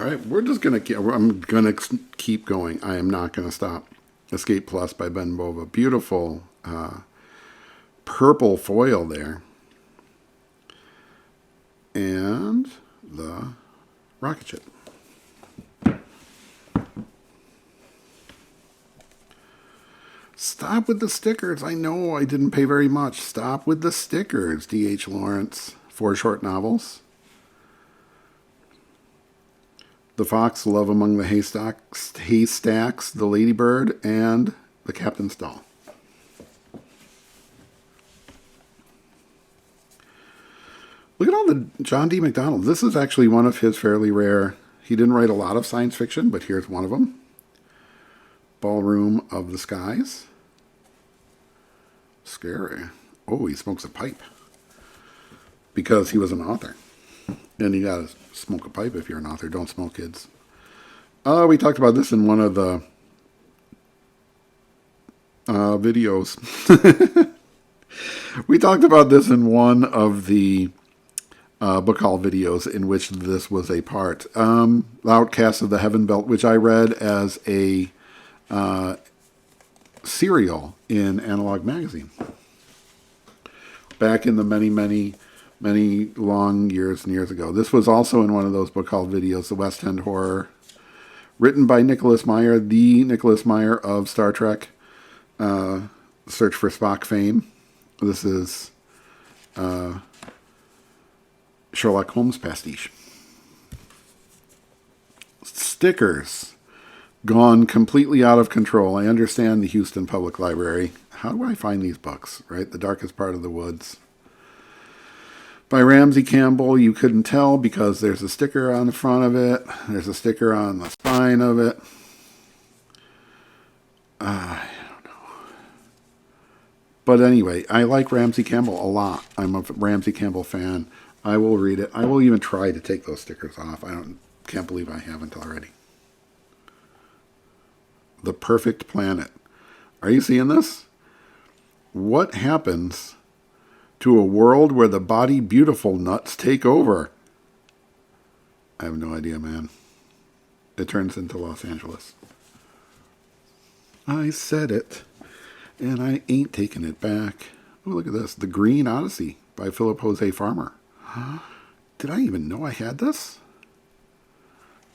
right, I'm gonna keep going. I am not gonna stop. Escape Plus by Ben Bova. Beautiful purple foil there. And the rocket ship. Stop with the stickers. I know I didn't pay very much. Stop with the stickers. D.H. Lawrence, 4 short novels. The Fox, Love Among the Haystacks, The Ladybird, and The Captain's Doll. Look at all the John D. MacDonald. This is actually one of his fairly rare. He didn't write a lot of science fiction, but here's one of them. Ballroom of the Skies. Scary. Oh, he smokes a pipe. Because he was an author. And you gotta smoke a pipe if you're an author. Don't smoke, kids. We talked about this in one of the videos. We talked about this in one of the book haul videos in which this was a part. The Outcasts of the Heaven Belt, which I read as a serial in Analog Magazine. Back in the many long years and years ago. This was also in one of those book haul videos, The West End Horror, written by Nicholas Meyer, the Nicholas Meyer of Star Trek, Search for Spock fame. This is Sherlock Holmes pastiche. Stickers. Gone completely out of control. I understand the Houston Public Library. How do I find these books, right? The Darkest Part of the Woods. By Ramsey Campbell, you couldn't tell because there's a sticker on the front of it. There's a sticker on the spine of it. I don't know. But anyway, I like Ramsey Campbell a lot. I'm a Ramsey Campbell fan. I will read it. I will even try to take those stickers off. Can't believe I haven't already. The Perfect Planet. Are you seeing this? What happens to a world where the body beautiful nuts take over? I have no idea, man. It turns into Los Angeles. I said it, and I ain't taking it back. Oh, look at this. The Green Odyssey by Philip Jose Farmer. Did I even know I had this?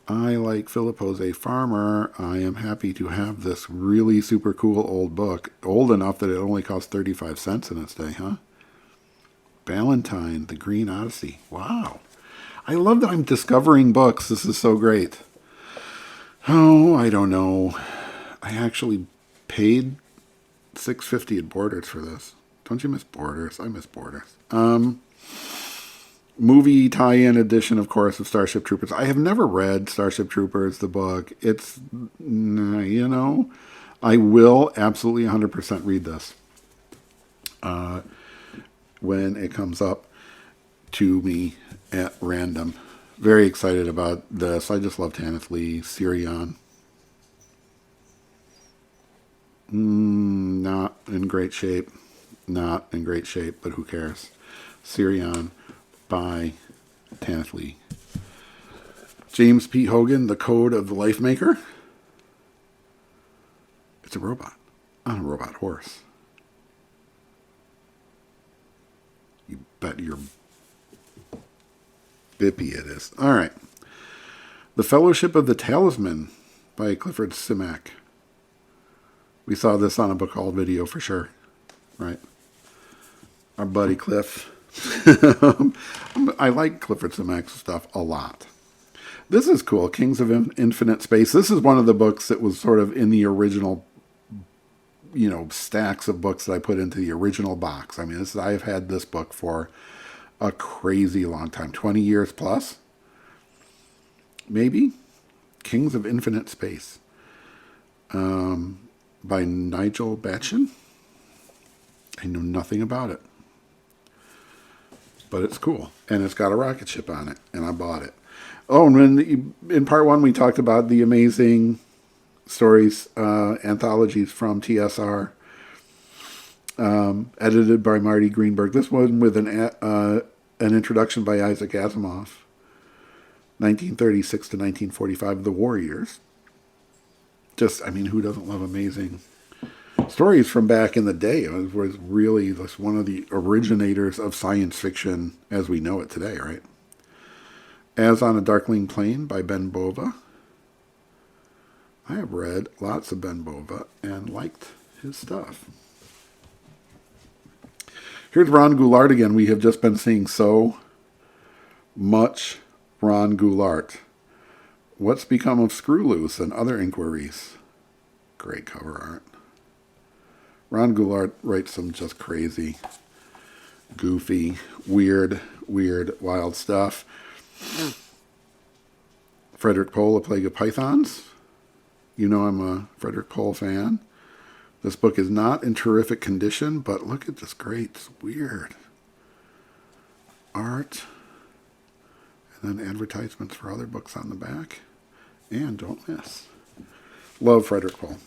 I like Philip Jose Farmer. I am happy to have this really super cool old book. Old enough that it only cost 35 cents in its day, huh? Ballantine, The Green Odyssey. Wow. I love that I'm discovering books. This is so great. Oh, I don't know. I actually paid $6.50 at Borders for this. Don't you miss Borders? I miss Borders. Movie tie-in edition, of course, of Starship Troopers. I have never read Starship Troopers, the book. It's, I will absolutely 100% read this when it comes up to me at random. Very excited about this. I just love Tanith Lee. Sirion. Not in great shape. Not in great shape, but who cares? Sirion by Tanith Lee. James P. Hogan, The Code of the Life Maker. It's a robot on a robot horse. You bet your bippy it is. All right. The Fellowship of the Talisman by Clifford Simak. We saw this on a book haul video for sure, right? Our buddy Cliff. I like Clifford Simak's stuff a lot. This is cool. Kings of Infinite Space. This is one of the books that was sort of in the original, stacks of books that I put into the original box. I mean, I've had this book for a crazy long time. 20 years plus. Maybe. Kings of Infinite Space. By Nigel Batchen. I know nothing about it. But it's cool. And it's got a rocket ship on it. And I bought it. Oh, and in part one, we talked about the amazing stories, anthologies from TSR, edited by Marty Greenberg. This one with an introduction by Isaac Asimov. 1936 to 1945, the war years. Just, I mean, who doesn't love amazing stories from back in the day? It was really just one of the originators of science fiction as we know it today, right? As on a Darkling Plain by Ben Bova. I have read lots of Ben Bova and liked his stuff. Here's Ron Goulart again. We have just been seeing so much Ron Goulart. What's Become of Screw Loose and Other Inquiries. Great cover art. Ron Goulart writes some just crazy, goofy, weird, wild stuff. Frederick Pohl, A Plague of Pythons. You know I'm a Frederick Pohl fan. This book is not in terrific condition, but look at this great, weird art. And then advertisements for other books on the back. And don't miss. Love Frederick Pohl.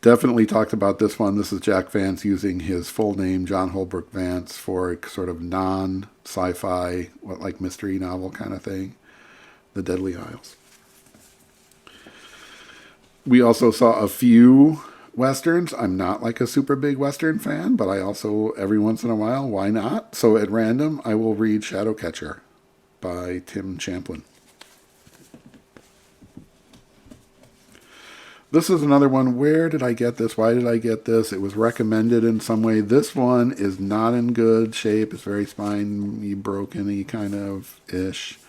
Definitely talked about this one. This is Jack Vance using his full name, John Holbrook Vance, for a sort of non-sci-fi, like mystery novel kind of thing. The Deadly Isles. We also saw a few Westerns. I'm not like a super big Western fan, but I also, every once in a while, why not? So at random, I will read Shadowcatcher by Tim Champlin. This is another one. Where did I get this? Why did I get this? It was recommended in some way. This one is not in good shape. It's very spiny, broken-y kind of ish.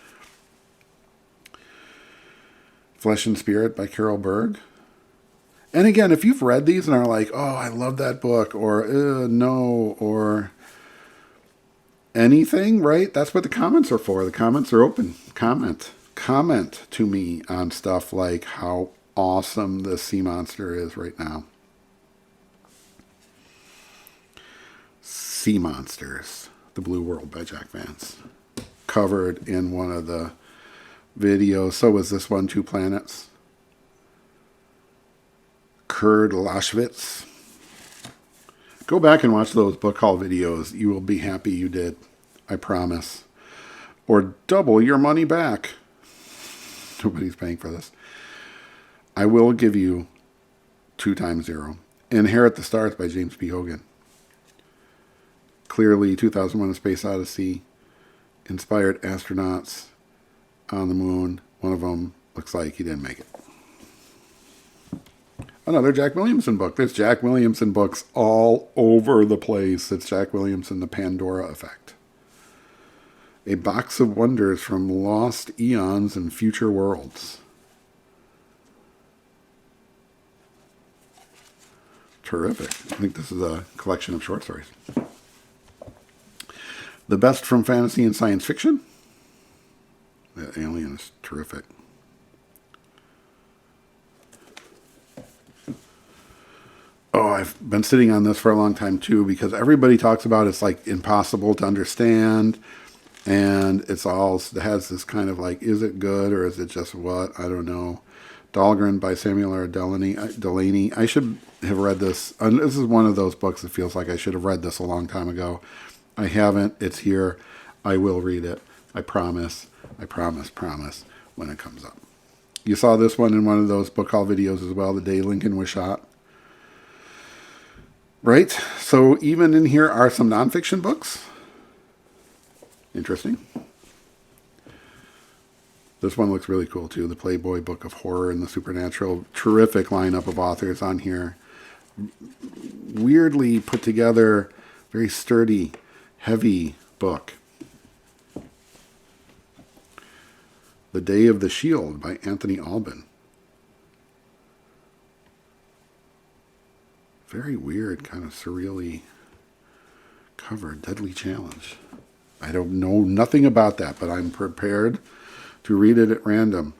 Flesh and Spirit by Carol Berg. And again, if you've read these and are like, oh, I love that book, or no, or anything, right? That's what the comments are for. The comments are open. Comment to me on stuff like how awesome the sea monster is right now. Sea Monsters, The Blue World by Jack Vance. Covered in one of the videos. So was this one, Two Planets. Kurd Laschwitz. Go back and watch those book haul videos. You will be happy you did. I promise. Or double your money back. Nobody's paying for this. I will give you 2 times 0. Inherit the Stars by James P. Hogan. Clearly, 2001: A Space Odyssey inspired astronauts on the moon. One of them looks like he didn't make it. Another Jack Williamson book. There's Jack Williamson books all over the place. It's Jack Williamson, The Pandora Effect. A Box of Wonders from Lost Eons and Future Worlds. Terrific. I think this is a collection of short stories. The Best from Fantasy and Science Fiction. The Alien is terrific. Oh, I've been sitting on this for a long time too, because everybody talks about it's like impossible to understand, and it has this kind of like, is it good or is it just what? I don't know. Dahlgren by Samuel R. Delaney. I should have read this. This is one of those books that feels like I should have read this a long time ago. I haven't. It's here. I will read it. I promise. I promise when it comes up. You saw this one in one of those book haul videos as well, The Day Lincoln Was Shot. Right? So even in here are some nonfiction books. Interesting. This one looks really cool too. The Playboy Book of Horror and the Supernatural. Terrific lineup of authors on here. Weirdly put together, very sturdy, heavy book. The Day of the Shield by Anthony Albin. Very weird, kind of surreally covered. Deadly Challenge. I don't know nothing about that, but I'm prepared to read it at random.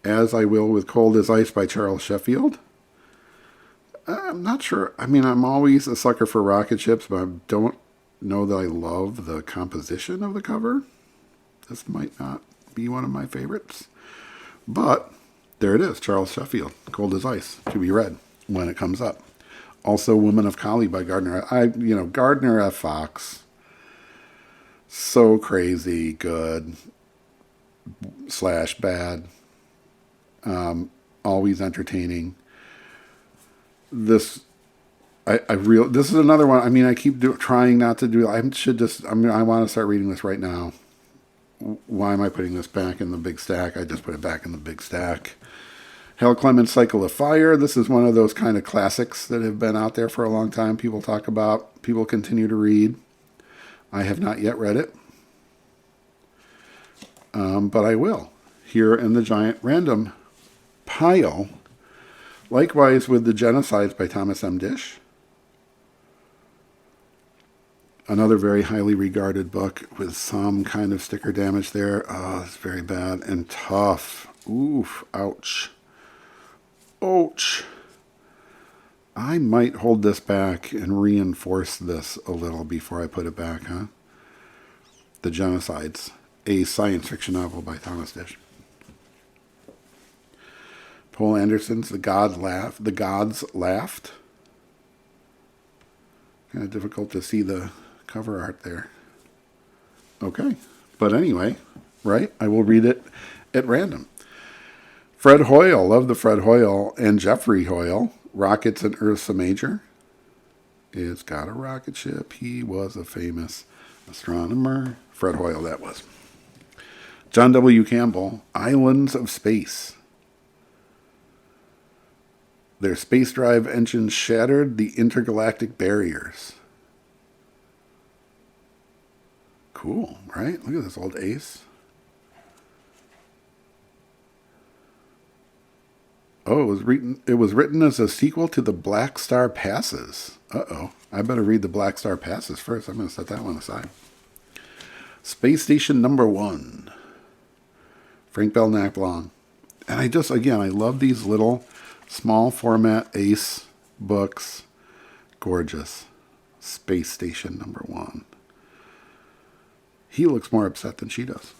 As I will with Cold as Ice by Charles Sheffield. I'm not sure. I mean, I'm always a sucker for rocket ships, but I don't know that I love the composition of the cover. This might not be one of my favorites. But there it is, Charles Sheffield, Cold as Ice, to be read when it comes up. Also, Woman of Kali by Gardner. Gardner F. Fox. So crazy good. slash bad. Always entertaining. This this is another one. I mean, I keep trying not to do. I want to start reading this right now. Why am I putting this back in the big stack? I just put it back in the big stack. Hal Clement's Cycle of Fire. This is one of those kind of classics that have been out there for a long time. People talk about. People continue to read. I have not yet read it, but I will. Here in the giant random pile. Likewise with The Genocides by Thomas M. Dish. Another very highly regarded book with some kind of sticker damage there. Oh, it's very bad and tough. Oof, ouch. Ouch. I might hold this back and reinforce this a little before I put it back, huh? The Genocides, a science fiction novel by Thomas Dish. Poul Anderson's The Gods Laughed. Kind of difficult to see the cover art there. Okay. But anyway, right? I will read it at random. Fred Hoyle. Love the Fred Hoyle and Jeffrey Hoyle. Rockets and Ursa Major. It's got a rocket ship. He was a famous astronomer. Fred Hoyle, that was. John W. Campbell. Islands of Space. Their space drive engines shattered the intergalactic barriers. Cool, right? Look at this old ace. Oh, it was written as a sequel to The Black Star Passes. Uh-oh. I better read The Black Star Passes first. I'm going to set that one aside. Space Station Number 1. Frank Belknap Long. And I love these little small format ace books. Gorgeous. Space Station Number 1. He looks more upset than she does.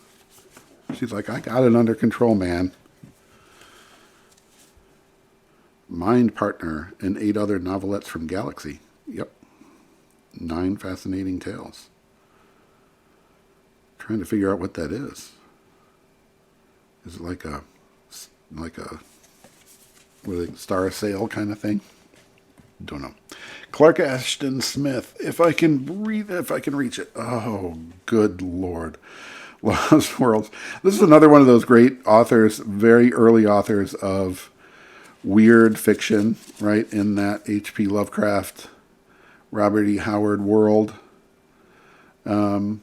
She's like, I got it under control, man. Mind Partner and 8 other novelettes from Galaxy. Yep. 9 fascinating tales. Trying to figure out what that is. Is it like a Star Sail kind of thing? Don't know. Clark Ashton Smith. If I can reach it. Oh, good Lord. Lost Worlds. This is another one of those great authors, very early authors of weird fiction, right? In that H.P. Lovecraft, Robert E. Howard world. And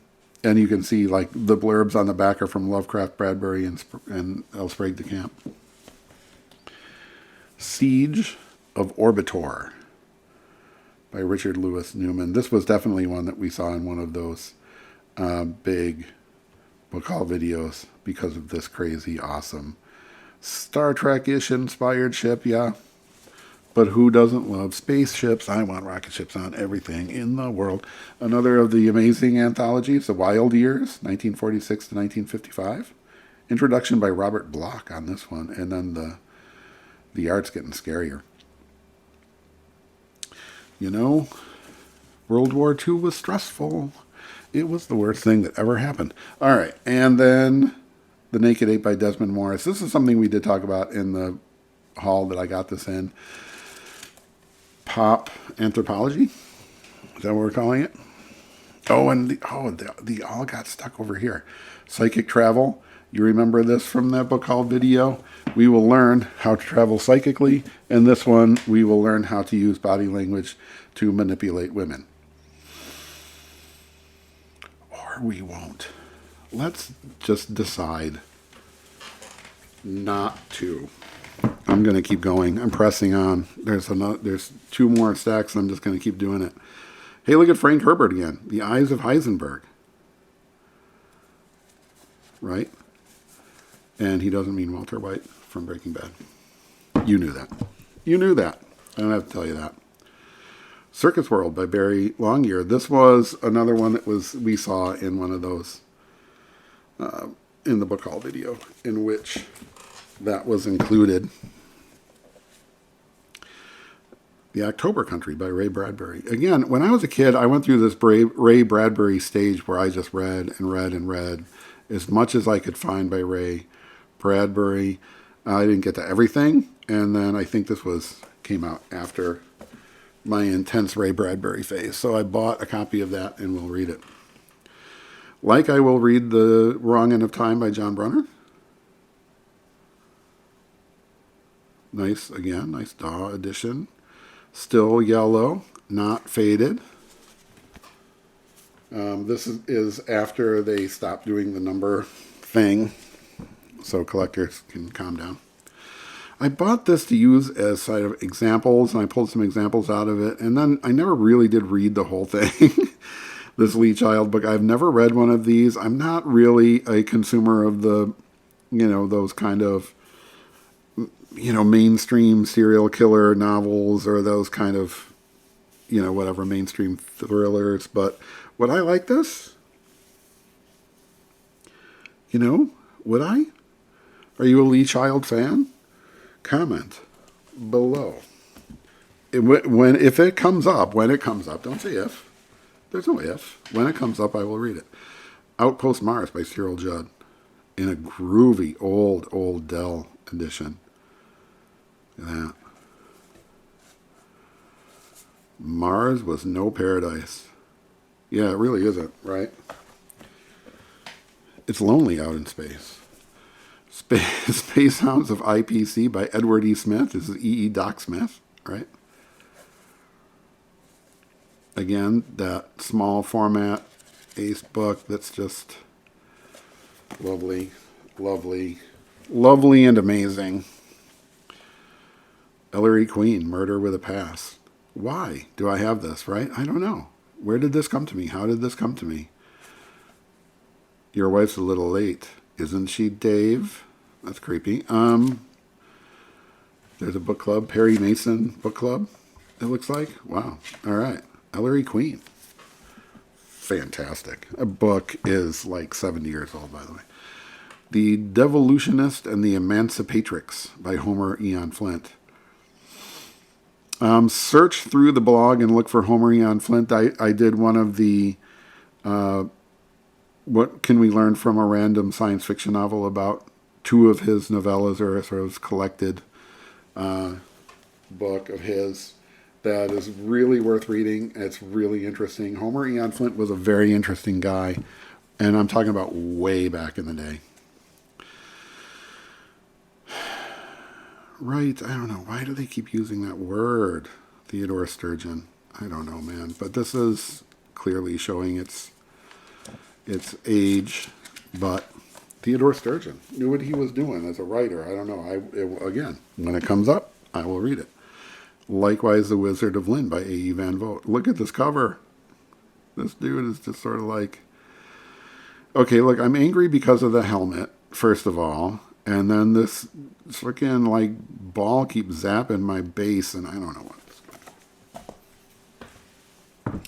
you can see like the blurbs on the back are from Lovecraft, Bradbury, and L. Sprague de Camp. Siege of Orbitor by Richard Lewis Newman. This was definitely one that we saw in one of those big book haul videos because of this crazy, awesome Star Trek-ish inspired ship, yeah. But who doesn't love spaceships? I want rocket ships on everything in the world. Another of the amazing anthologies, The Wild Years, 1946 to 1955. Introduction by Robert Bloch on this one, and then the art's getting scarier. You know, World War II was stressful. It was the worst thing that ever happened. All right, and then The Naked Ape by Desmond Morris. This is something we did talk about in the haul that I got this in. Pop anthropology. Is that what we're calling it? Oh, and the all got stuck over here. Psychic travel. You remember this from that book haul video? We will learn how to travel psychically. In this one, we will learn how to use body language to manipulate women. Or we won't. Let's just decide not to. I'm going to keep going. I'm pressing on. There's 2 more stacks, and I'm just going to keep doing it. Hey, look at Frank Herbert again. The Eyes of Heisenberg. Right? And he doesn't mean Walter White from Breaking Bad. You knew that. You knew that. I don't have to tell you that. Circus World by Barry Longyear. This was another one that we saw in one of those, in the book haul video, in which that was included. The October Country by Ray Bradbury. Again, when I was a kid, I went through this Ray Bradbury stage where I just read and read and read as much as I could find by Ray Bradbury. I didn't get to everything, and then I think this came out after my intense Ray Bradbury phase. So I bought a copy of that and will read it. Like I will read The Wrong End of Time by John Brunner. Nice, again, nice DAW edition. Still yellow, not faded. This is after they stopped doing the number thing, so collectors can calm down. I bought this to use as side of examples, and I pulled some examples out of it, and then I never really did read the whole thing. This Lee Child book, I've never read one of these. I'm not really a consumer of the, those kind of, mainstream serial killer novels or those kind of, whatever, mainstream thrillers. But would I like this? Would I? Are you a Lee Child fan? Comment below. If it comes up, when it comes up, don't say if. There's no if. When it comes up, I will read it. Outpost Mars by Cyril Judd in a groovy old Dell edition. Look at that. Mars was no paradise. Yeah, it really isn't, right? It's lonely out in space. Space Hounds of IPC by Edward E. Smith. This is E. Doc Smith, right? Again, that small format ace book that's just lovely, lovely, lovely and amazing. Ellery Queen, Murder with a Past. Why do I have this, right? I don't know. Where did this come to me? How did this come to me? Your wife's a little late. Isn't she, Dave? That's creepy. There's a book club, Perry Mason book club, it looks like. Wow. All right. Ellery Queen. Fantastic. A book is like 70 years old, by the way. The Devolutionist and the Emancipatrix by Homer Eon Flint. Search through the blog and look for Homer Eon Flint. I did one of the what can we learn from a random science fiction novel about two of his novellas, or sort of collected book of his that is really worth reading. It's really interesting. Homer Eon Flint was a very interesting guy, and I'm talking about way back in the day. Right, I don't know. Why do they keep using that word? Theodore Sturgeon. I don't know, man. But this is clearly showing its age. But Theodore Sturgeon knew what he was doing as a writer. I don't know. Again, when it comes up, I will read it. Likewise, The Wizard of Lynn by A.E. Van Vogt. Look at this cover. This dude is just sort of like... Okay, look, I'm angry because of the helmet, first of all. And then this freaking, like, ball keeps zapping my base, and I don't know what.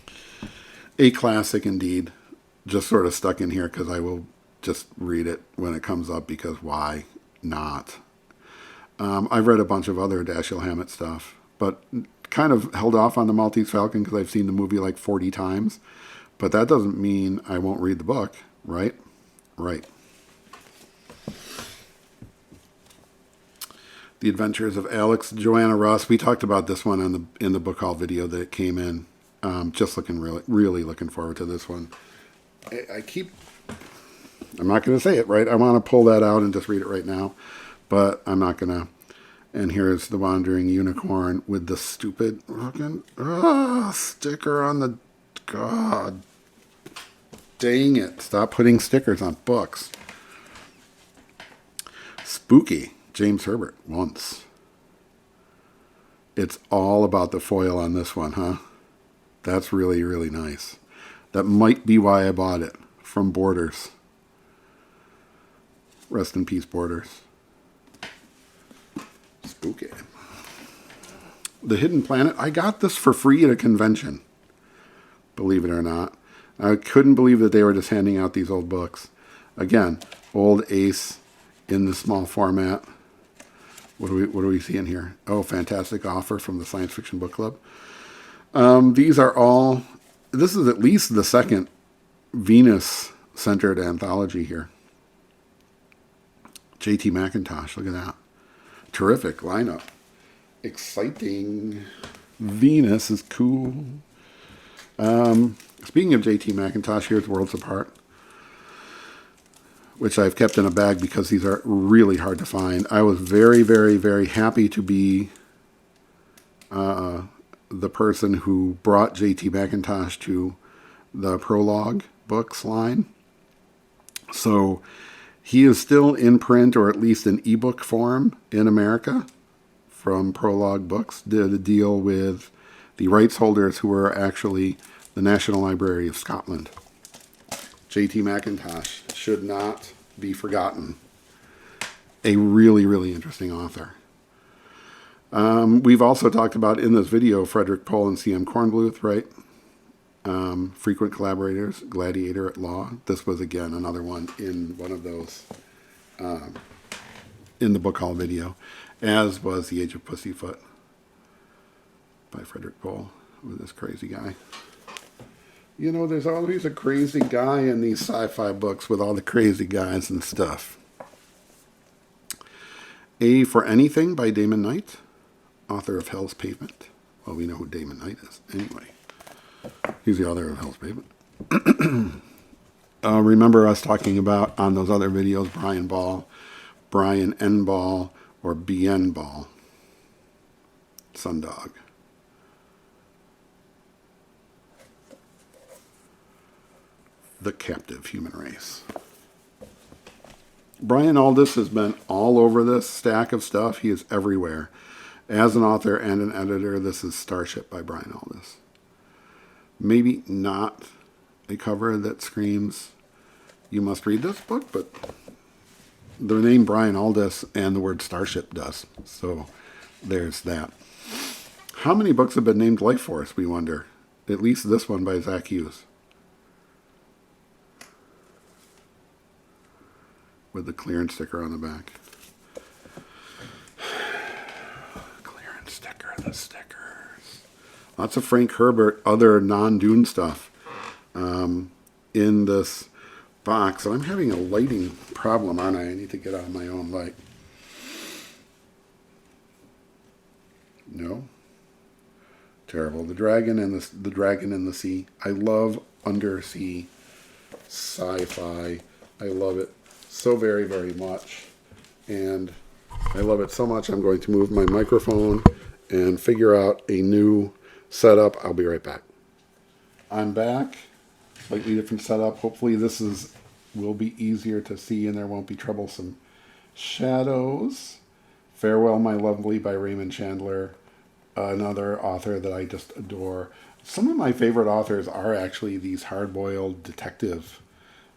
A classic indeed. Just sort of stuck in here because I will just read it when it comes up, because why not? I've read a bunch of other Dashiell Hammett stuff, but kind of held off on the Maltese Falcon because I've seen the movie like 40 times. But that doesn't mean I won't read the book, right? Right. The Adventures of Alex Joanna Ross. We talked about this one in the book haul video that came in. Just looking really looking forward to this one. I'm not going to say it, right? I want to pull that out and just read it right now, but I'm not going to. And here's The Wandering Unicorn with the stupid fucking sticker on the... God dang it. Stop putting stickers on books. Spooky. James Herbert, Once. It's all about the foil on this one, huh? That's really, really nice. That might be why I bought it. From Borders. Rest in peace, Borders. Spooky. The Hidden Planet. I got this for free at a convention. Believe it or not. I couldn't believe that they were just handing out these old books. Again, old Ace in the small format. What do we see in here? Oh, fantastic offer from the Science Fiction Book Club. These are this is at least the second Venus-centered anthology here. JT McIntosh, look at that. Terrific lineup. Exciting. Venus is cool. Speaking of JT McIntosh, here's Worlds Apart, which I've kept in a bag because these are really hard to find. I was very, very, very happy to be the person who brought JT McIntosh to the Prologue books line. So he is still in print, or at least in ebook form in America from Prologue Books. Did a deal with the rights holders who were actually the National Library of Scotland. JT McIntosh should not be forgotten. A really, really interesting author. We've also talked about in this video Frederick Pohl and C.M. Kornbluth, right? Frequent collaborators, Gladiator at Law. This was, again, another one in one of those in the book haul video, as was The Age of Pussyfoot by Frederick Pohl with this crazy guy. You know, there's always a crazy guy in these sci-fi books with all the crazy guys and stuff. A for Anything by Damon Knight, author of Hell's Pavement. Well, we know who Damon Knight is anyway. He's the author of Hell's Pavement. Remember us talking about on those other videos, Brian Ball, Brian N. Ball, or BN Ball. Sundog. The Captive Human Race. Brian Aldiss has been all over this stack of stuff. He is everywhere. As an author and an editor, this is Starship by Brian Aldiss. Maybe not a cover that screams, you must read this book, but the name Brian Aldiss and the word Starship does. So there's that. How many books have been named Life Force, we wonder? At least this one by Zach Hughes. With the clearance sticker on the back. Clearance sticker, the stickers. Lots of Frank Herbert, other non-Dune stuff in this box. And I'm having a lighting problem, aren't I? I need to get on my own light. No? Terrible. The Dragon and the Dragon in the Sea. I love undersea sci-fi. I love it so very, very much. And I love it so much, I'm going to move my microphone and figure out a new setup. I'll be right back. I'm back. Slightly different setup. Hopefully this will be easier to see and there won't be troublesome shadows. Farewell, My Lovely by Raymond Chandler. Another author that I just adore. Some of my favorite authors are actually these hard-boiled detective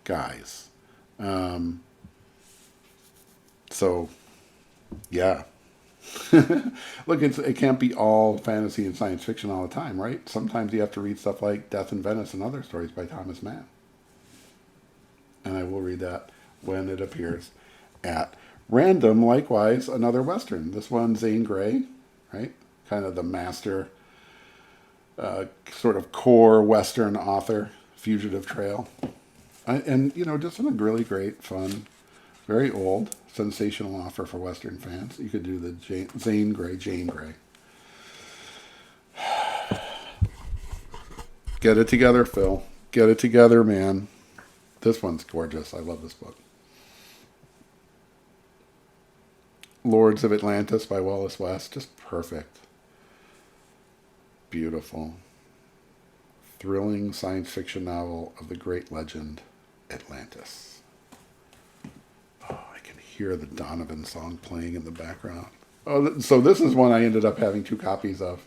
guys. So, yeah. Look, it can't be all fantasy and science fiction all the time, right? Sometimes you have to read stuff like Death in Venice and Other Stories by Thomas Mann. And I will read that when it appears at random. Likewise, another Western. This one, Zane Grey, right? Kind of the master, sort of core Western author, Fugitive Trail. And, you know, just a really great, fun, very old, sensational offer for Western fans. You could do the Jane Grey. Get it together, Phil. Get it together, man. This one's gorgeous. I love this book. Lords of Atlantis by Wallace West. Just perfect. Beautiful. Thrilling science fiction novel of the great legend Atlantis. Oh, I can hear the Donovan song playing in the background. Oh, so this is one I ended up having 2 copies of.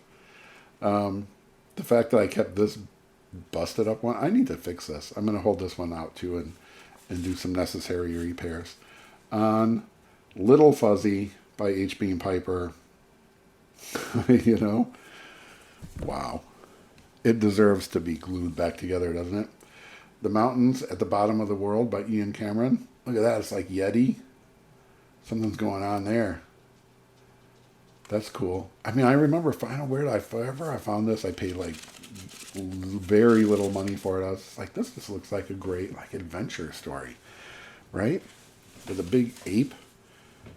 The fact that I kept this busted up one, I need to fix this. I'm going to hold this one out too and do some necessary repairs. On Little Fuzzy by H. Beam Piper. You know, wow. It deserves to be glued back together, doesn't it? The Mountains at the Bottom of the World by Ian Cameron. Look at that. It's like Yeti. Something's going on there. That's cool. I mean, I remember, wherever I found this, I paid like very little money for it. I was like, this looks like a great like adventure story, right? With a big ape.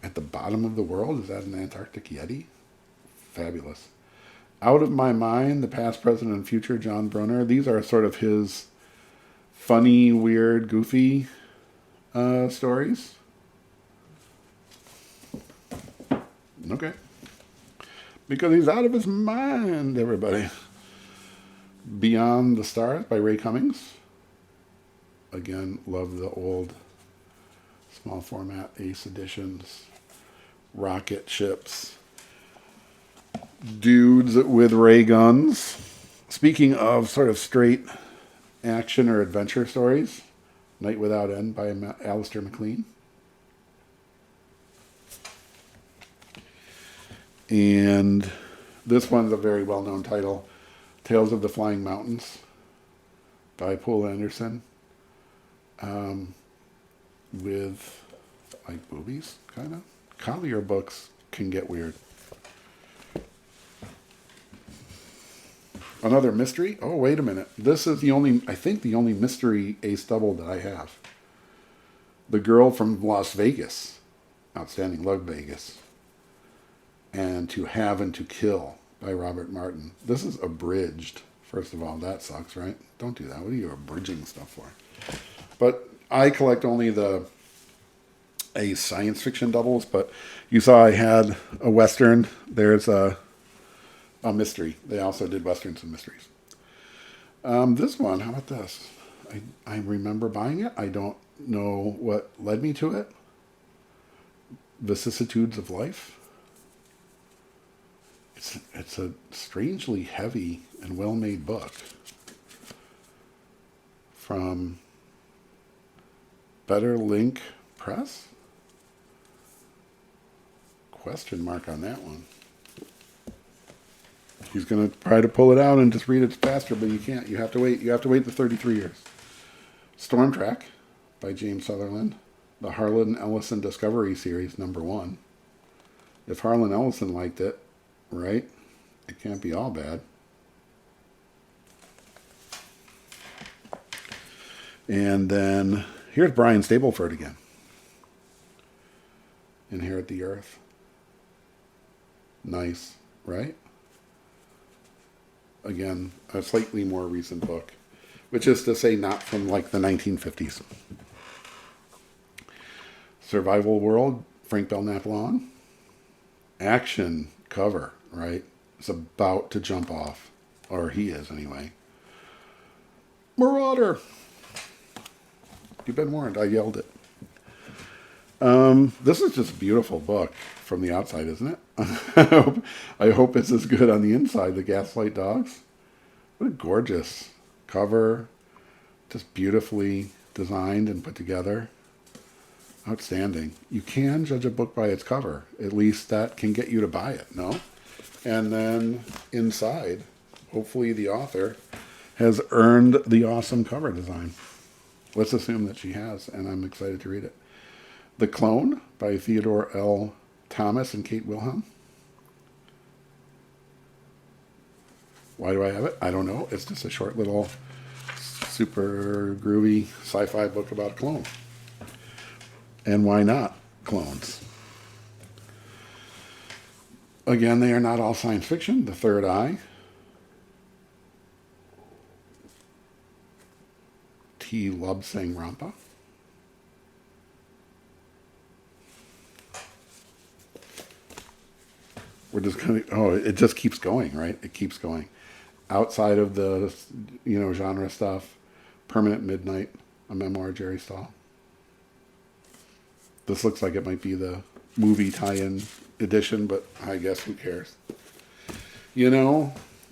At the Bottom of the World. Is that an Antarctic Yeti? Fabulous. Out of My Mind, The Past, Present, and Future, John Brunner. These are sort of his funny, weird, goofy stories. Okay. Because he's out of his mind, everybody. Beyond the Stars by Ray Cummings. Again, love the old small format Ace editions. Rocket ships. Dudes with ray guns. Speaking of sort of straight action or adventure stories, Night Without End by Alistair MacLean. And this one's a very well-known title, Tales of the Flying Mountains by Poul Anderson. With, like, boobies, kind of. Collier books can get weird. Another mystery? Oh, wait a minute. This is the only, I think the only mystery ace double that I have. The Girl from Las Vegas. Outstanding. Love Vegas. And To Have and to Kill by Robert Martin. This is abridged. First of all, that sucks, right? Don't do that. What are you abridging stuff for? But I collect only the science fiction doubles, but you saw I had a Western. There's a mystery. They also did Westerns and mysteries. This one, how about this? I remember buying it. I don't know what led me to it. Vicissitudes of Life. It's a strangely heavy and well-made book from Better Link Press? Question mark on that one. He's going to try to pull it out and just read it faster, but you can't. You have to wait. You have to wait the 33 years. Storm Track by James Sutherland. The Harlan Ellison Discovery Series, #1. If Harlan Ellison liked it, right, it can't be all bad. And then here's Brian Stableford again. Inherit the Earth. Nice, right? Again, a slightly more recent book, which is to say not from like the 1950s. Survival World, Frank Belknap Long. Action cover, right? It's about to jump off, or he is anyway. Marauder. You've been warned. I yelled it. This is just a beautiful book from the outside, isn't it? I hope it's as good on the inside. The Gaslight Dogs. What a gorgeous cover. Just beautifully designed and put together. Outstanding. You can judge a book by its cover. At least that can get you to buy it, no? And then inside, hopefully the author has earned the awesome cover design. Let's assume that she has, and I'm excited to read it. The Clone by Theodore L. Thomas and Kate Wilhelm. Why do I have it? I don't know. It's just a short little super groovy sci-fi book about a clone. And why not clones? Again, they are not all science fiction. The Third Eye. T. Lobsang Rampa. We're just going to, it just keeps going, right? It keeps going. Outside of the, genre stuff, Permanent Midnight, a memoir of Jerry Stahl. This looks like it might be the movie tie-in edition, but I guess who cares?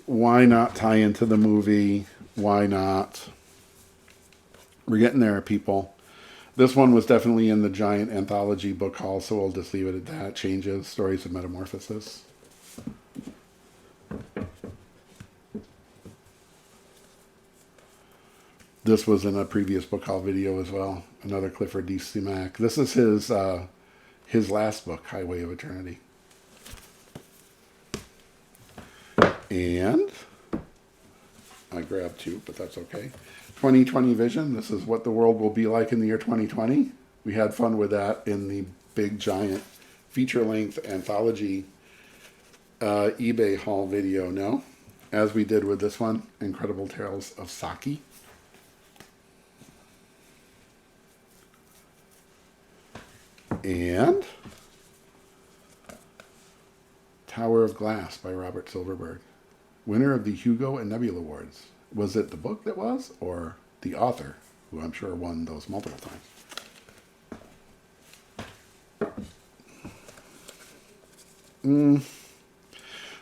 Why not tie into the movie? Why not? We're getting there, people. This one was definitely in the giant anthology book haul, so we'll just leave it at that. Changes, Stories of Metamorphosis. This was in a previous book haul video as well. Another Clifford D. Simak. This is his last book, Highway of Eternity. And I grabbed two, but that's okay. 2020 Vision. This is what the world will be like in the year 2020. We had fun with that in the big giant feature-length anthology eBay haul video, no? As we did with this one, Incredible Tales of Saki. And Tower of Glass by Robert Silverberg. Winner of the Hugo and Nebula Awards. Was it the book that was, or the author, who I'm sure won those multiple times?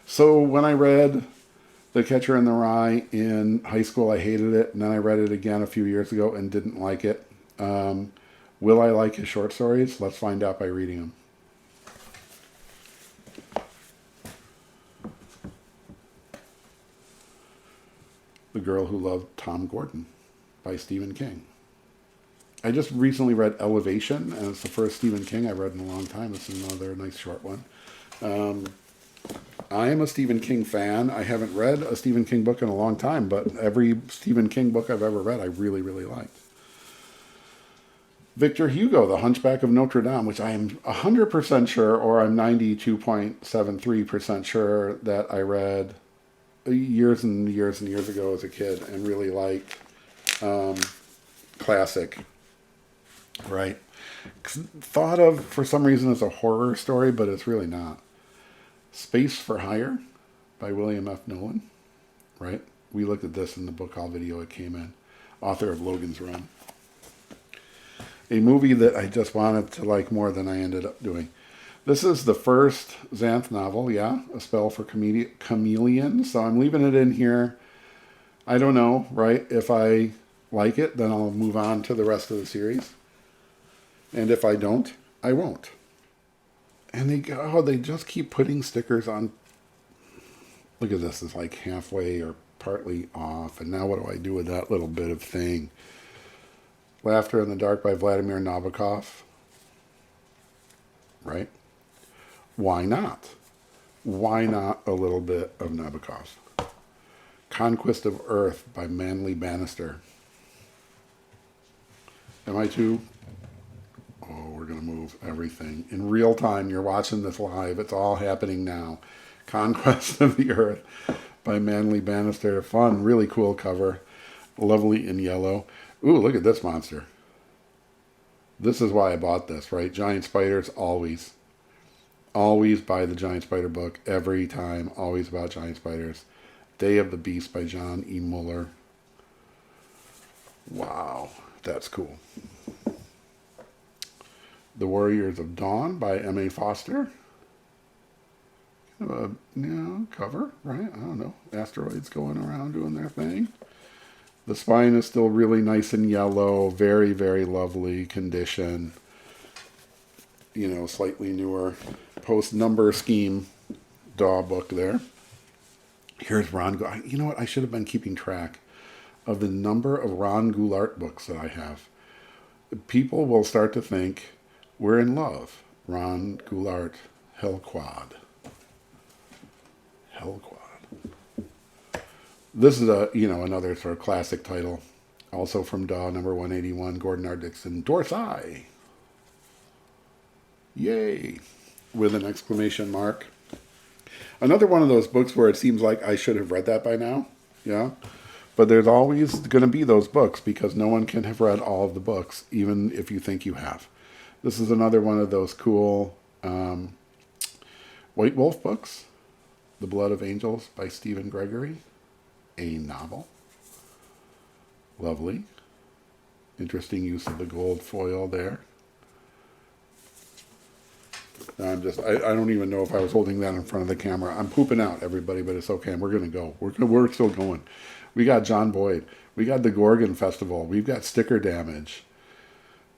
So when I read The Catcher in the Rye in high school, I hated it, and then I read it again a few years ago and didn't like it. Will I like his short stories? Let's find out by reading them. The Girl Who Loved Tom Gordon by Stephen King. I just recently read Elevation, and it's the first Stephen King I've read in a long time. It's another nice short one. I am a Stephen King fan. I haven't read a Stephen King book in a long time, but every Stephen King book I've ever read, I really, really liked. Victor Hugo, The Hunchback of Notre Dame, which I am 100% sure, or I'm 92.73% sure that I read years and years and years ago as a kid and really liked. Classic, right? Thought of, for some reason, as a horror story, but it's really not. Space for Hire by William F. Nolan, right? We looked at this in the book haul video it came in. Author of Logan's Run. A movie that I just wanted to like more than I ended up doing. This is the first Xanth novel, yeah, A Spell for Chameleon. So I'm leaving it in here. I don't know, right? If I like it, then I'll move on to the rest of the series. And if I don't, I won't. And they just keep putting stickers on. Look at this, it's like halfway or partly off. And now what do I do with that little bit of thing? Laughter in the Dark by Vladimir Nabokov. Right? Why not? Why not a little bit of Nabokov? Conquest of Earth by Manly Bannister. Am I too? Oh, we're going to move everything. In real time, you're watching this live. It's all happening now. Conquest of the Earth by Manly Bannister. Fun, really cool cover. Lovely in yellow. Ooh, look at this monster. This is why I bought this, right? Giant spiders, always. Always buy the Giant Spider book. Every time, always about giant spiders. Day of the Beast by John E. Muller. Wow, that's cool. The Warriors of Dawn by M.A. Foster. Cover, right? I don't know. Asteroids going around doing their thing. The spine is still really nice and yellow. Very, very lovely condition. You know, slightly newer post-number scheme DAW book there. Here's Ron. You know what? I should have been keeping track of the number of Ron Goulart books that I have. People will start to think we're in love. Ron Goulart, Hellquad. This is another sort of classic title, also from DAW number 181, Gordon R. Dixon, Dorsai. Yay! With an exclamation mark. Another one of those books where it seems like I should have read that by now. Yeah. But there's always going to be those books because no one can have read all of the books, even if you think you have. This is another one of those cool White Wolf books. The Blood of Angels by Stephen Gregory. A novel. Lovely. Interesting use of the gold foil there. I don't even know if I was holding that in front of the camera. I'm pooping out, everybody, but it's okay. We're going to go. We're still going. We got John Boyd. We got the Gorgon Festival. We've got Sticker Damage.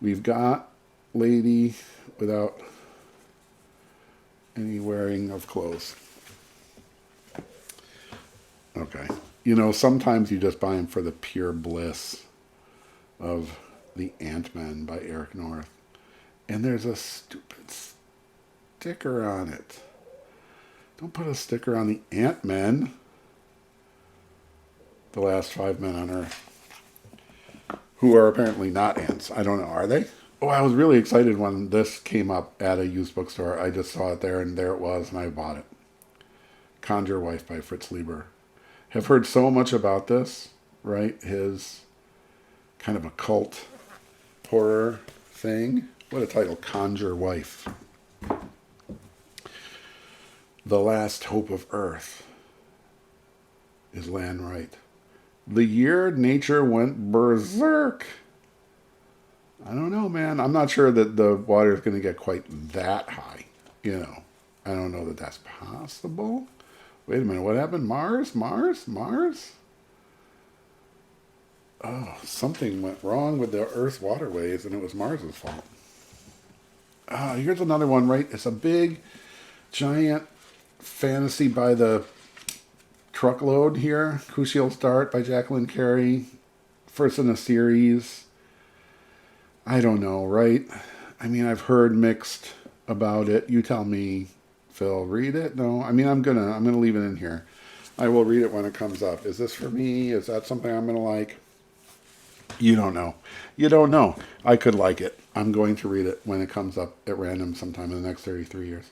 We've got Lady Without Any Wearing of Clothes. Okay. Sometimes you just buy them for the pure bliss of The Ant-Man by Eric North. And there's a stupid sticker on it. Don't put a sticker on the Ant-Man. The Last 5 Men on Earth. Who are apparently not ants. I don't know. Are they? Oh, I was really excited when this came up at a used bookstore. I just saw it there, and there it was, and I bought it. Conjure Wife by Fritz Lieber. Have heard so much about this, right? His kind of occult horror thing. What a title, Conjure Wife. The Last Hope of Earth is Lan Wright. The year nature went berserk. I don't know, man. I'm not sure that the water is going to get quite that high. You know, I don't know that that's possible. Wait a minute. What happened? Mars? Oh, something went wrong with the Earth's waterways, and it was Mars's fault. Here's another one, right? It's a big, giant fantasy by the truckload here. Crucial Start by Jacqueline Carey. First in a series. I don't know, right? I mean, I've heard mixed about it. You tell me, Phil. Read it? No. I mean, I'm gonna leave it in here. I will read it when it comes up. Is this for me? Is that something I'm gonna like? You don't know. You don't know. I could like it. I'm going to read it when it comes up at random sometime in the next 33 years.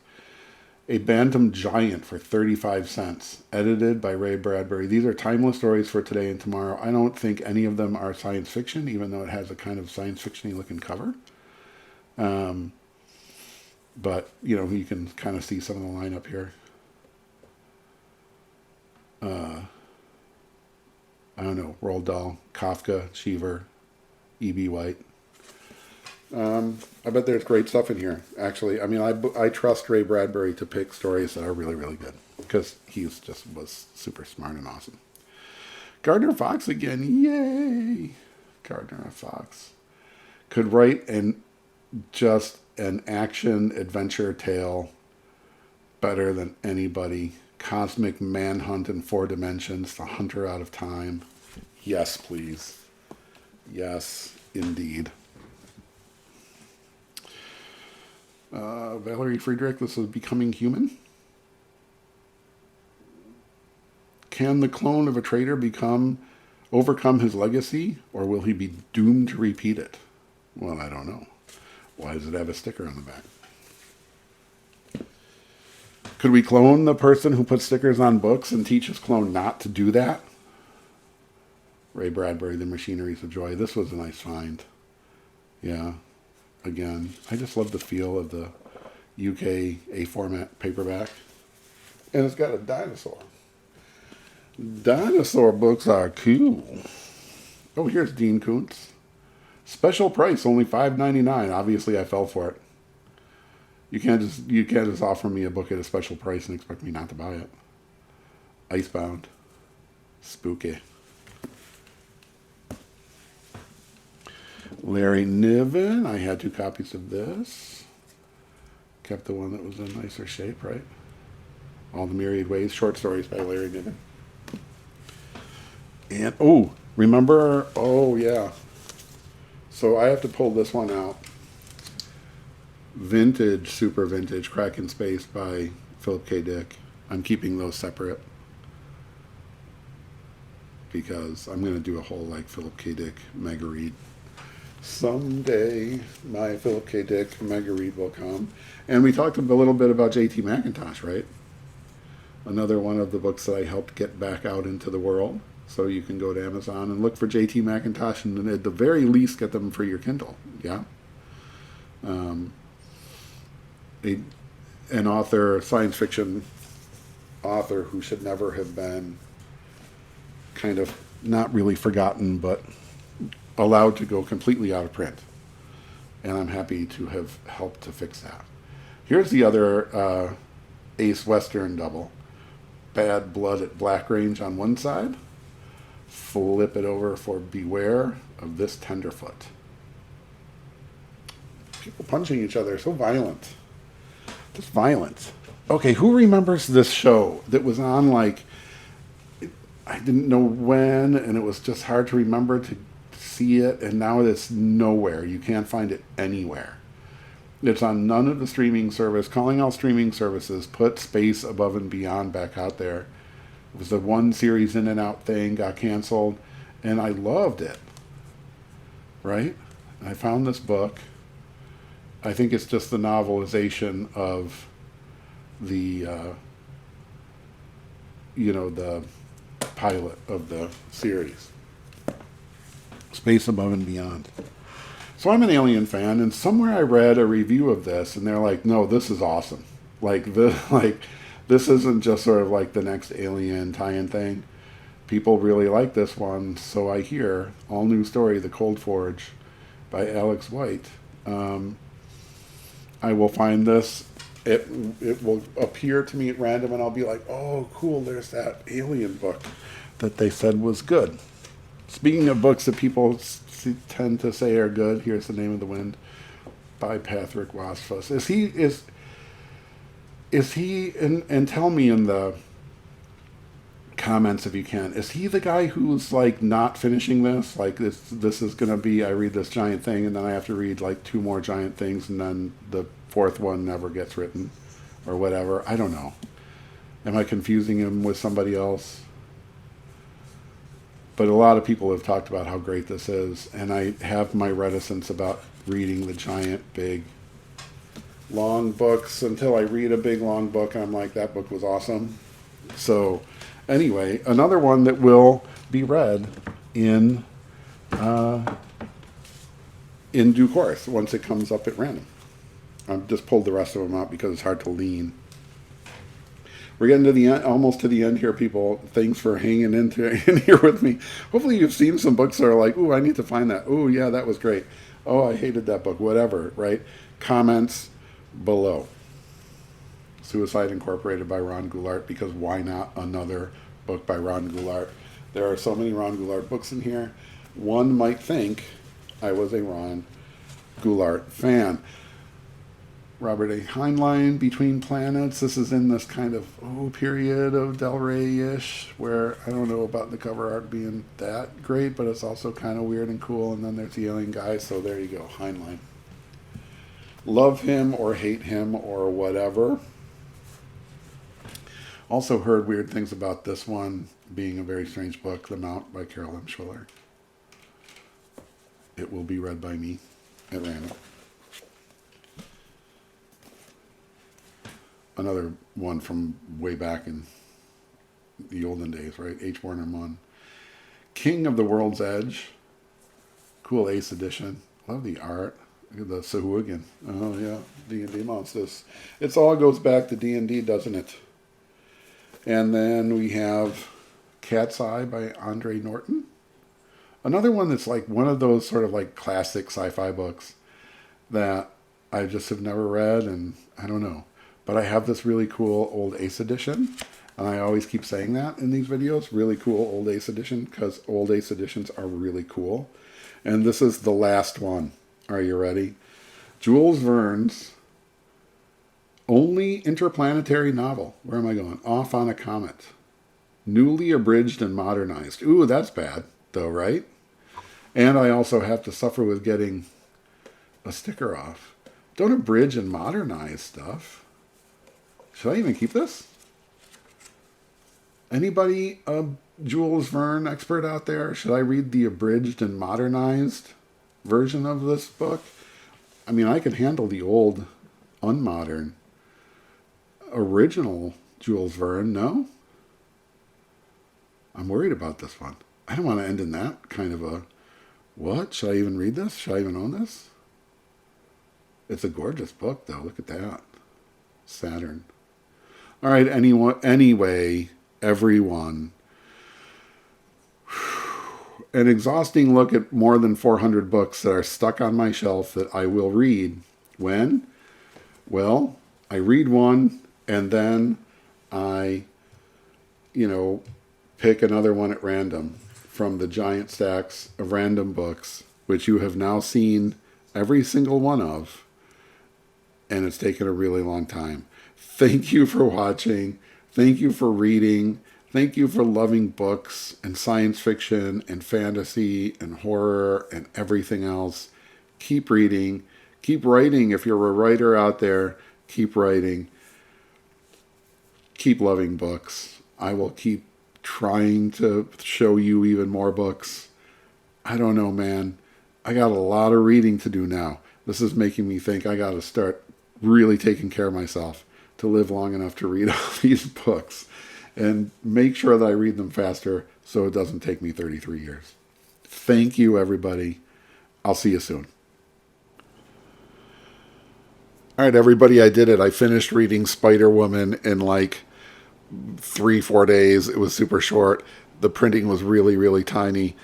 A Bantam Giant for 35 cents. Edited by Ray Bradbury. These are timeless stories for today and tomorrow. I don't think any of them are science fiction, even though it has a kind of science fiction-y looking cover. But, you know, you can kind of see some of the lineup here. I don't know. Roald Dahl, Kafka, Cheever, E.B. White. I bet there's great stuff in here, actually. I mean, I trust Ray Bradbury to pick stories that are really, really good because he was super smart and awesome. Gardner Fox again. Yay! Gardner Fox could write just an action adventure tale better than anybody. Cosmic manhunt in 4 dimensions. The Hunter Out of Time. Yes, please. Yes, indeed. Valerie Friedrich, this is Becoming Human. Can the clone of a traitor overcome his legacy, or will he be doomed to repeat it? Well, I don't know. Why does it have a sticker on the back? Could we clone the person who puts stickers on books and teach his clone not to do that? Ray Bradbury, The Machineries of Joy. This was a nice find. Yeah. Again, I just love the feel of the UK A-format paperback. And it's got a dinosaur. Dinosaur books are cool. Oh, here's Dean Koontz. Special price, only $5.99. Obviously, I fell for it. You can't just offer me a book at a special price and expect me not to buy it. Icebound. Spooky. Larry Niven. I had 2 copies of this. Kept the one that was in nicer shape, right? All the Myriad Ways. Short stories by Larry Niven. And, remember? Oh, yeah. So I have to pull this one out. Vintage, super vintage, Crack in Space by Philip K. Dick. I'm keeping those separate because I'm going to do a whole Philip K. Dick mega read. Someday my Philip K. Dick mega read will come. And we talked a little bit about J.T. McIntosh, right? Another one of the books that I helped get back out into the world. So you can go to Amazon and look for J.T. McIntosh and at the very least get them for your Kindle. Yeah. An author, science fiction author who should never have been kind of not really forgotten, but allowed to go completely out of print. And I'm happy to have helped to fix that. Here's the other Ace Western double. Bad Blood at Black Range on one side. Flip it over for Beware of This Tenderfoot. People punching each other, so violent. Just violent. Okay, who remembers this show that was on I didn't know when, and it was just hard to remember to see it, and now it's nowhere. You can't find it anywhere. It's on none of the streaming service. Calling all streaming services, put Space Above and Beyond back out there. It was a 1 series in and out thing, got canceled, and I loved it. Right? And I found this book. I think it's just the novelization of the, the pilot of the series, Space Above and Beyond. So I'm an Alien fan, and somewhere I read a review of this, and they're like, "No, this is awesome. This isn't just sort of like the next Alien tie-in thing. People really like this one." So I hear all new story, The Cold Forge, by Alex White. I will find this. It will appear to me at random, and I'll be like, "Oh, cool! There's that Alien book that they said was good." Speaking of books that people tend to say are good, here's The Name of the Wind by Patrick Rothfuss. Is he? And tell me in the comments if you can. Is he the guy who's like not finishing this? Like this is gonna be, I read this giant thing and then I have to read like 2 more giant things and then the 4th one never gets written, or whatever. I don't know. Am I confusing him with somebody else? But a lot of people have talked about how great this is, and I have my reticence about reading the giant, big, long books until I read a big, long book, and I'm like, that book was awesome. So, anyway, another one that will be read in due course once it comes up at random. I've just pulled the rest of them out because it's hard to lean. We're getting to the end, almost to the end here, people. Thanks for hanging in here with me. Hopefully you've seen some books that are like, ooh, I need to find that. Ooh, yeah, that was great. Oh, I hated that book. Whatever, right? Comments below. Suicide Incorporated by Ron Goulart, because why not another book by Ron Goulart? There are so many Ron Goulart books in here. One might think I was a Ron Goulart fan. Robert A. Heinlein, Between Planets. This is in this kind of period of Del Rey-ish, where I don't know about the cover art being that great, but it's also kind of weird and cool. And then there's the alien guy, so there you go, Heinlein. Love him or hate him or whatever. Also heard weird things about this one being a very strange book, The Mount by Carol M. Schwiller. It will be read by me at random. Another one from way back in the olden days, right? H. Warner Munn. King of the World's Edge. Cool Ace edition. Love the art. Look at the Sahuagin. Oh, yeah. D&D monsters. It all goes back to D&D, doesn't it? And then we have Cat's Eye by Andre Norton. Another one that's like one of those sort of like classic sci-fi books that I just have never read, and I don't know. But I have this really cool old Ace edition, and I always keep saying that in these videos, really cool old Ace edition, because old Ace editions are really cool. And this is the last one. Are you ready? Jules Verne's only interplanetary novel. Where am I going? Off on a Comet. Newly abridged and modernized. Ooh, that's bad, though, right? And I also have to suffer with getting a sticker off. Don't abridge and modernize stuff. Should I even keep this? Anybody a Jules Verne expert out there? Should I read the abridged and modernized version of this book? I mean, I can handle the old, unmodern, original Jules Verne, no? I'm worried about this one. I don't want to end in that kind of a, what? Should I even read this? Should I even own this? It's a gorgeous book, though. Look at that. Saturn. All right, anyway, everyone. An exhausting look at more than 400 books that are stuck on my shelf that I will read. When? Well, I read one, and then I, pick another one at random from the giant stacks of random books, which you have now seen every single one of, and it's taken a really long time. Thank you for watching. Thank you for reading. Thank you for loving books and science fiction and fantasy and horror and everything else. Keep reading. Keep writing. If you're a writer out there, keep writing. Keep loving books. I will keep trying to show you even more books. I don't know, man. I got a lot of reading to do now. This is making me think I got to start really taking care of myself to live long enough to read all these books and make sure that I read them faster so it doesn't take me 33 years. Thank you, everybody. I'll see you soon. All right, everybody, I did it. I finished reading Spider-Woman in like 3-4 days. It was super short. The printing was really, really tiny.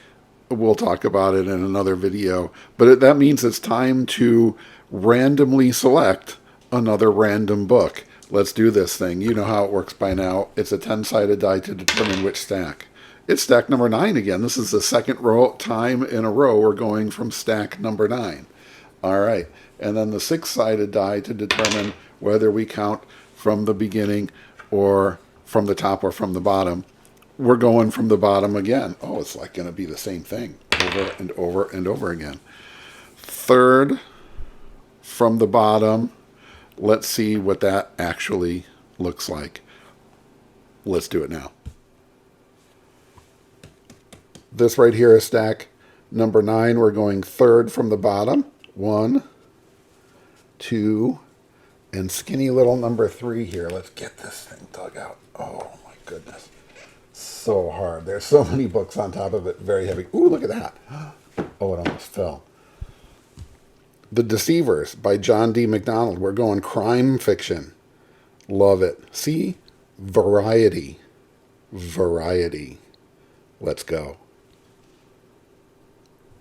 We'll talk about it in another video. But that means it's time to randomly select another random book. Let's do this thing. You know how it works by now. It's a 10-sided die to determine which stack. It's stack number 9 again. This is the second time in a row we're going from stack number 9. All right. And then the 6-sided die to determine whether we count from the beginning or from the top or from the bottom. We're going from the bottom again. Oh, it's like going to be the same thing over and over and over again. Third from the bottom. Let's see what that actually looks like. Let's do it now. This right here is stack number 9. We're going third from the bottom. 1, 2, and skinny little number 3 here. Let's get this thing dug out. Oh my goodness. So hard. There's so many books on top of it. Very heavy. Ooh, look at that. Oh, it almost fell. The Deceivers by John D. MacDonald. We're going crime fiction. Love it. See? Variety. Variety. Let's go.